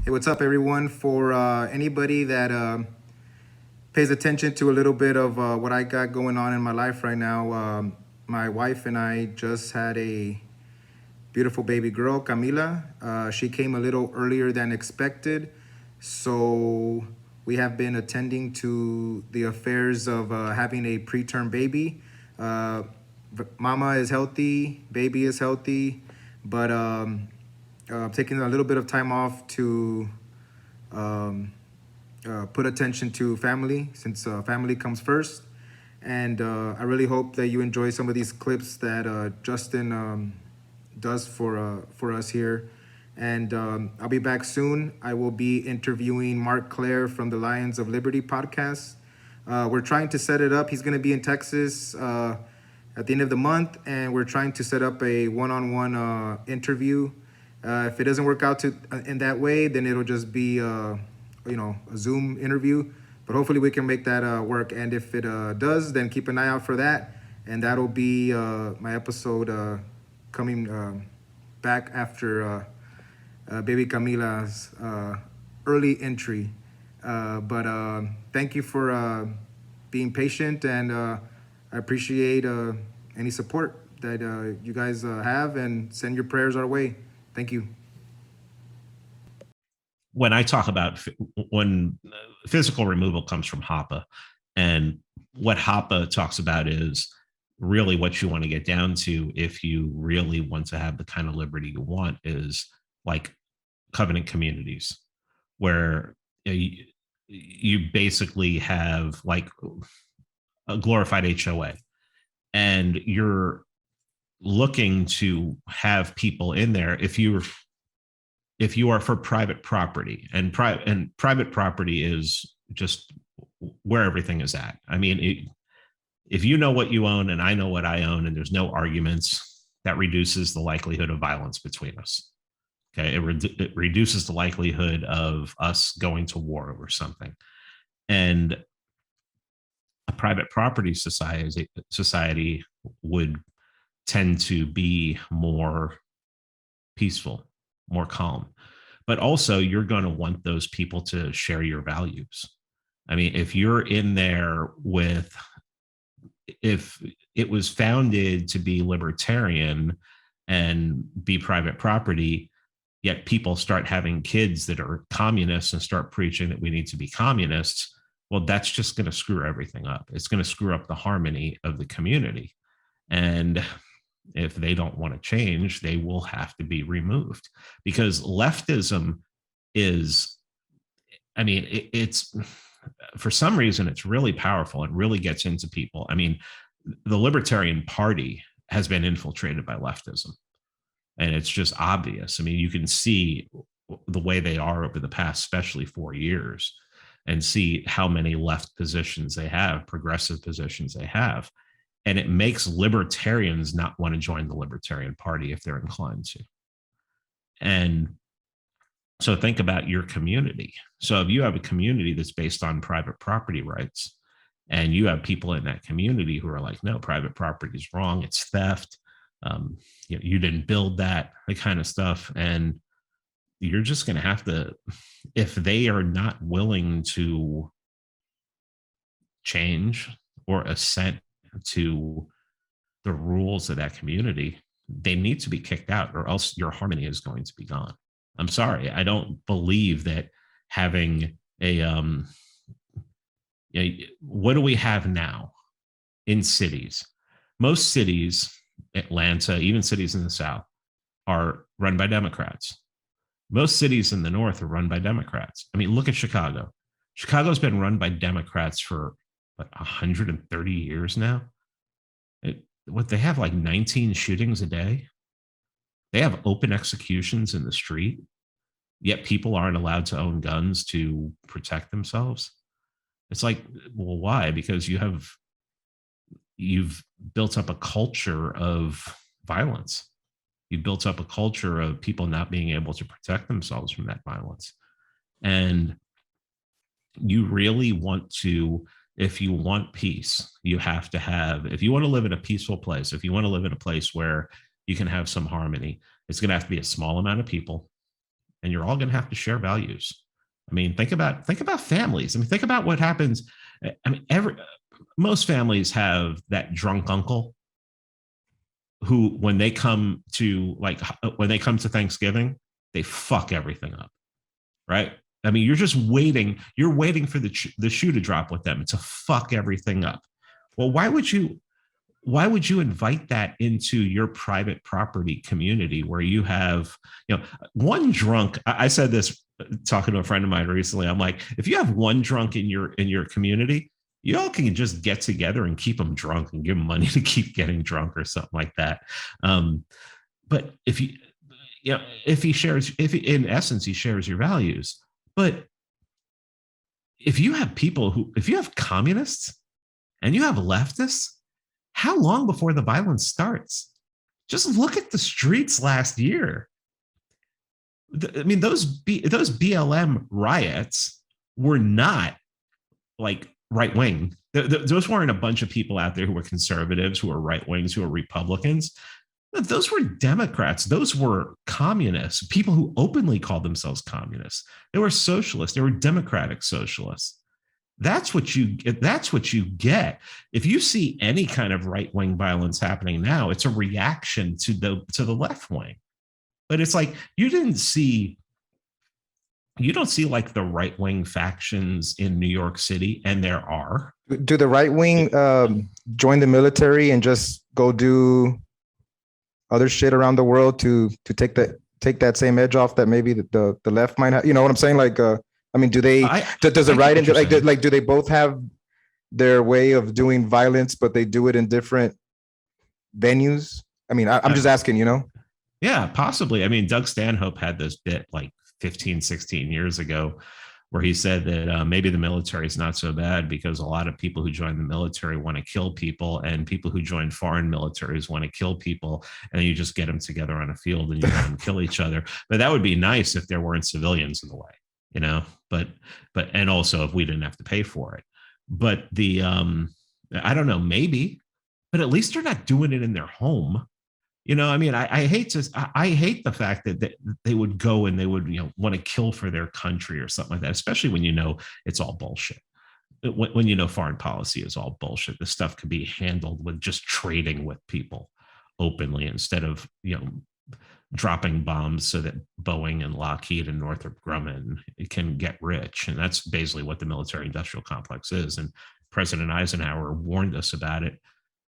Hey, what's up, everyone? For anybody that pays attention to a little bit of what I got going on in my life right now, my wife and I just had a beautiful baby girl, Camila. She came a little earlier than expected, so we have been attending to the affairs of having a preterm baby. Uh, Mama is healthy, baby is healthy, but taking a little bit of time off to um, put attention to family since family comes first. And I really hope that you enjoy some of these clips that Justin does for us here. And I'll be back soon. I will be interviewing Mark Claire from the Lions of Liberty podcast. We're trying to set it up. He's going to be in Texas at the end of the month, and we're trying to set up a one-on-one interview. If it doesn't work out in that way, then it'll just be a Zoom interview. But hopefully we can make that work. And if it does, then keep an eye out for that. And that'll be my episode coming back after baby Camila's early entry. But thank you for being patient, and I appreciate any support that you guys have, and send your prayers our way. Thank you. When I talk about when physical removal comes from HAPA, and what HAPA talks about is really what you want to get down to if you really want to have the kind of liberty you want is like covenant communities, where you basically have like a glorified HOA, and you're looking to have people in there if you are for private property, and private property is just where everything is at. I mean, if you know what you own and I know what I own and there's no arguments, that reduces the likelihood of violence between us. Okay, it reduces the likelihood of us going to war over something. And a private property society would tend to be more peaceful, more calm. But also, you're going to want those people to share your values. I mean, if you're in there with, if it was founded to be libertarian and be private property, yet people start having kids that are communists and start preaching that we need to be communists, well, that's just going to screw everything up. It's going to screw up the harmony of the community. And if they don't want to change, they will have to be removed, because leftism is, I mean, it's, for some reason, it's really powerful. It really gets into people. I mean, the Libertarian Party has been infiltrated by leftism, and it's just obvious. I mean, you can see the way they are over the past, especially 4 years, and see how many left positions they have, progressive positions they have. And it makes libertarians not want to join the Libertarian Party if they're inclined to. And so think about your community. So if you have a community that's based on private property rights, and you have people in that community who are like, no, private property is wrong, it's theft, you didn't build that, the kind of stuff. And you're just going to have to, if they are not willing to change or assent to the rules of that community, they need to be kicked out, or else your harmony is going to be gone. I'm sorry, I don't believe that having a what do we have now in cities? Most cities, Atlanta, even cities in the South, are run by Democrats. Most cities in the North are run by Democrats. I mean, look at Chicago. Chicago's been run by Democrats for what, 130 years now. What, they have like 19 shootings a day. They have open executions in the street, yet people aren't allowed to own guns to protect themselves. It's like, well, why? Because you've built up a culture of violence. You built up a culture of people not being able to protect themselves from that violence. And you really want to, if you want peace, you have to have, if you want to live in a peaceful place, if you want to live in a place where you can have some harmony, it's going to have to be a small amount of people. and you're all going to have to share values. I mean, think about families. I mean, think about what happens. I mean, most families have that drunk uncle who, when they come to Thanksgiving, they fuck everything up, right? I mean, you're just waiting. You're waiting for the shoe to drop with them to fuck everything up. Well, why would you? Why would you invite that into your private property community where you have, one drunk? I said this talking to a friend of mine recently. I'm like, if you have one drunk in your community, you all can just get together and keep them drunk and give them money to keep getting drunk or something like that. But if in essence he shares your values, but if you have communists and you have leftists, how long before the violence starts? Just look at the streets last year. I mean, those BLM riots were not like right wing. Those weren't a bunch of people out there who were conservatives, who were right wings, who were Republicans. Those were Democrats. Those were communists, people who openly called themselves communists. They were socialists. They were democratic socialists. That's what you get. If you see any kind of right-wing violence happening now, it's a reaction to the left wing. But it's like you don't see like the right-wing factions in New York City, and there are. Do the right wing join the military and just go do other shit around the world to take that same edge off that maybe the left might have? You know what I'm saying? Like, I mean, do they? Does the right and do they both have their way of doing violence, but they do it in different venues? I mean, I'm just asking, Yeah, possibly. I mean, Doug Stanhope had this bit like 15, 16 years ago where he said that maybe the military is not so bad because a lot of people who join the military want to kill people, and people who join foreign militaries want to kill people, and then you just get them together on a field and you let them kill each other. But that would be nice if there weren't civilians in the way, but and also if we didn't have to pay for it. But I don't know, maybe, but at least they're not doing it in their home. I mean, I hate the fact that they would go and they would, want to kill for their country or something like that, especially when it's all bullshit. When foreign policy is all bullshit. This stuff could be handled with just trading with people openly instead of, dropping bombs so that Boeing and Lockheed and Northrop Grumman can get rich. And that's basically what the military industrial complex is. And President Eisenhower warned us about it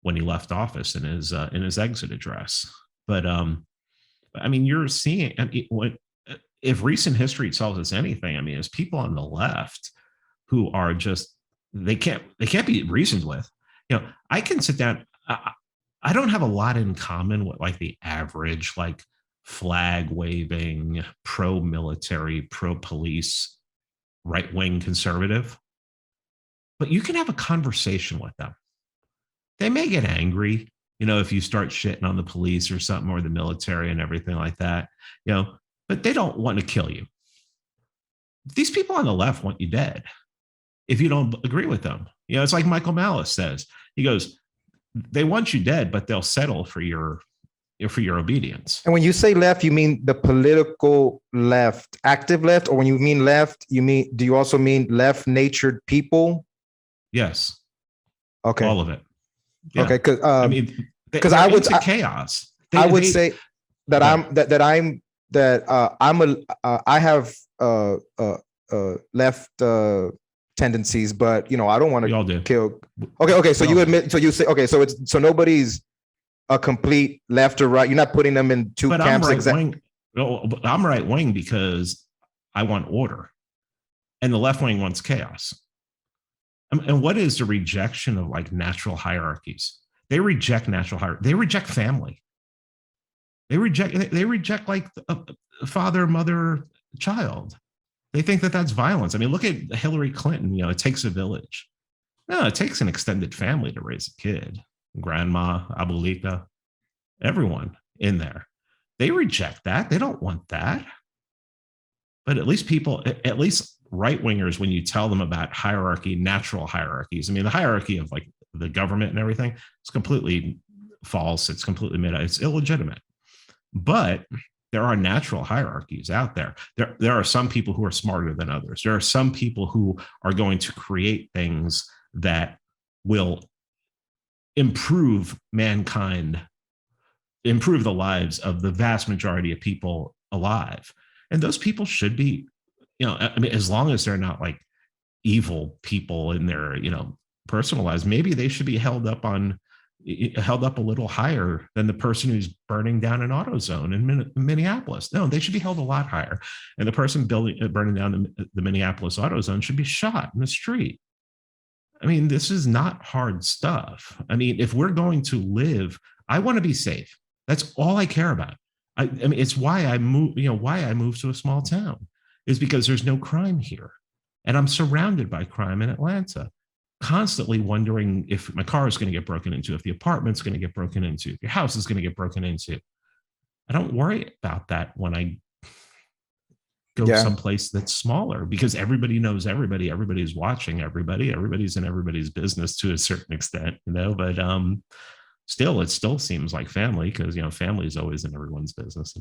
when he left office in his exit address. But I mean, you're seeing, if recent history tells us anything, I mean, it's people on the left who are just, they can't be reasoned with. I can sit down. I don't have a lot in common with like the average, like flag waving, pro-military, pro-police, right-wing conservative, but you can have a conversation with them. They may get angry, if you start shitting on the police or something, or the military and everything like that, but they don't want to kill you. These people on the left want you dead if you don't agree with them. It's like Michael Malice says. He goes, they want you dead, but they'll settle for your obedience. And when you say left, you mean the political left, active left, or when you mean left, do you also mean left-natured people? Yes. Okay. All of it. Yeah. Okay, because I mean, because I would chaos. I would say that I have left tendencies, but I don't want to kill. Okay. So you admit. So you say okay. So nobody's a complete left or right. You're not putting them in two camps. Exactly. I'm right wing because I want order, and the left wing wants chaos. And what is the rejection of like natural hierarchies? They reject natural hierarchy. They reject family. They reject like a father, mother, child. They think that that's violence. I mean, look at Hillary Clinton. It takes a village. No, it takes an extended family to raise a kid. Grandma, abuelita, everyone in there. They reject that. They don't want that. But at least right wingers, when you tell them about hierarchy, natural hierarchies, I mean, the hierarchy of like the government and everything, it's completely false. It's completely it's illegitimate. But there are natural hierarchies out there. There are some people who are smarter than others. There are some people who are going to create things that will improve mankind, improve the lives of the vast majority of people alive. And those people should be, I mean, as long as they're not like evil people in their, personal lives, maybe they should be held up a little higher than the person who's burning down an AutoZone in Minneapolis. No, they should be held a lot higher. And the person burning down the Minneapolis AutoZone should be shot in the street. I mean, this is not hard stuff. I mean, if we're going to live, I want to be safe. That's all I care about. I mean, it's why I moved to a small town, is because there's no crime here. And I'm surrounded by crime in Atlanta, constantly wondering if my car is going to get broken into, if the apartment's going to get broken into, if your house is going to get broken into. I don't worry about that when I go Yeah. someplace that's smaller, because everybody knows everybody. Everybody's watching everybody. Everybody's in everybody's business to a certain extent, but still, it still seems like family, because, family is always in everyone's business.